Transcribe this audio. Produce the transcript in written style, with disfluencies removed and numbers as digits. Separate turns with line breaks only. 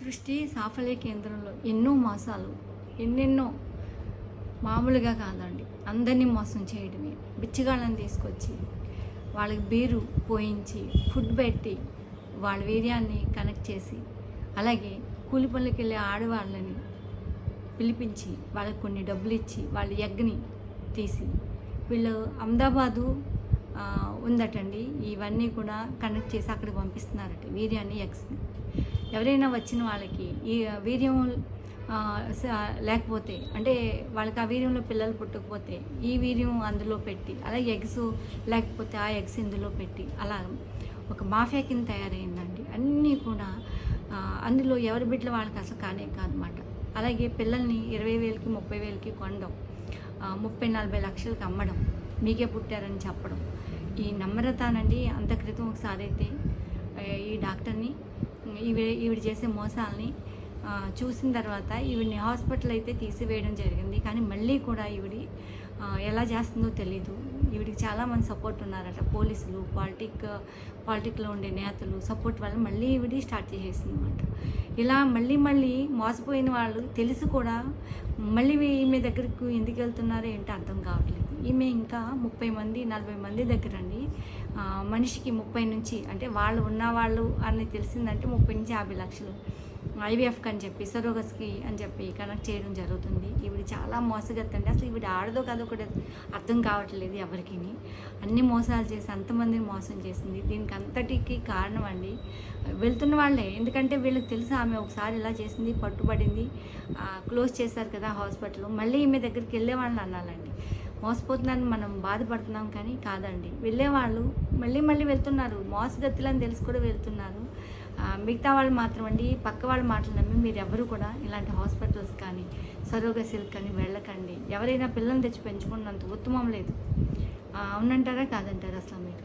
సృష్టి సాఫల్య కేంద్రంలో ఎన్నో మోసాలు, ఎన్నెన్నో మామూలుగా కాదండి. అందరినీ మోసం చేయడమే. బిచ్చగాళ్ళని తీసుకొచ్చి వాళ్ళకి బీరు పోయించి ఫుడ్ పెట్టి వాళ్ళ వీర్యాన్ని కనెక్ట్ చేసి, అలాగే కూలి పనులకి వెళ్ళే ఆడవాళ్ళని పిలిపించి వాళ్ళకి కొన్ని డబ్బులు ఇచ్చి వాళ్ళ ఎగ్ని తీసి వీళ్ళు అహ్మదాబాదు ఉందటండి. ఇవన్నీ కూడా కనెక్ట్ చేసి అక్కడికి పంపిస్తున్నారట వీర్యాన్ని, ఎగ్స్ని. ఎవరైనా వచ్చిన వాళ్ళకి ఈ వీర్యం లేకపోతే, అంటే వాళ్ళకి ఆ వీర్యంలో పిల్లలు పుట్టకపోతే ఈ వీర్యం అందులో పెట్టి, అలాగే ఎగ్స్ లేకపోతే ఆ ఎగ్స్ ఇందులో పెట్టి, అలా ఒక మాఫియా కింద తయారైందండి. అన్నీ కూడా అందులో ఎవరి బిడ్డలు వాళ్ళకి అసలు కానే కాదన్నమాట. అలాగే పిల్లల్ని 20,000కి 30,000కి కొనడం, 30-40 లక్షలకి అమ్మడం, మీకే పుట్టారని చెప్పడం. ఈ నమ్రతానండి. అంత క్రితం ఒకసారి అయితే ఈ డాక్టర్ని ఈవిడ చేసే మోసాలని చూసిన తర్వాత ఈవిడిని హాస్పిటల్ అయితే తీసివేయడం జరిగింది. కానీ మళ్ళీ కూడా ఈవిడి ఎలా చేస్తుందో తెలీదు. ఈవిడికి చాలామంది సపోర్ట్ ఉన్నారట. పోలీసులు, పాలిటిక్లో ఉండే నేతలు సపోర్ట్ వల్ల మళ్ళీ ఈవిడి స్టార్ట్ చేసేసింది అనమాట. ఇలా మళ్ళీ మోసపోయిన వాళ్ళు తెలిసి కూడా మళ్ళీ ఈమె దగ్గరకు ఎందుకు వెళ్తున్నారో ఏంటో అర్థం కావట్లేదు. ఈమె ఇంకా 30 మంది 40 మంది దగ్గర అండి, మనిషికి 30 నుంచి, అంటే వాళ్ళు ఉన్నవాళ్ళు అని తెలిసిందంటే 30 నుంచి 50 లక్షలు ఐవీఎఫ్కి అని చెప్పి, సరోగస్కి అని చెప్పి కనెక్ట్ చేయడం జరుగుతుంది. ఈవిడ చాలా మోసగత్తండి. అసలు ఈవిడ ఆడదో కాదో కూడా అర్థం కావట్లేదు ఎవరికి. అన్ని మోసాలు చేసి అంతమందిని మోసం చేసింది. దీనికి అంతటికి కారణం అండి వెళ్తున్న వాళ్ళే. ఎందుకంటే వీళ్ళకి తెలుసు ఆమె ఒకసారి ఇలా చేసింది, పట్టుబడింది, క్లోజ్ చేశారు కదా హాస్పిటల్. మళ్ళీ ఈమె దగ్గరికి వెళ్ళే వాళ్ళని అనాలండి. మోసపోతున్నారని మనం బాధపడుతున్నాం, కానీ కాదండి. వెళ్ళేవాళ్ళు మళ్ళీ వెళ్తున్నారు. మోసగత్తులని తెలిసి కూడా వెళ్తున్నారు. మిగతా వాళ్ళు మాత్రం అండి, పక్క వాళ్ళ మాటలు నమ్మి మీరు ఎవరు కూడా ఇలాంటి హాస్పిటల్స్ కానీ సరోగసీలకు కానీ వెళ్ళకండి. ఎవరైనా పిల్లల్ని తెచ్చి పెంచుకున్నంత ఉత్తమం లేదు. అవునంటారా కాదంటారా అసలు మీరు?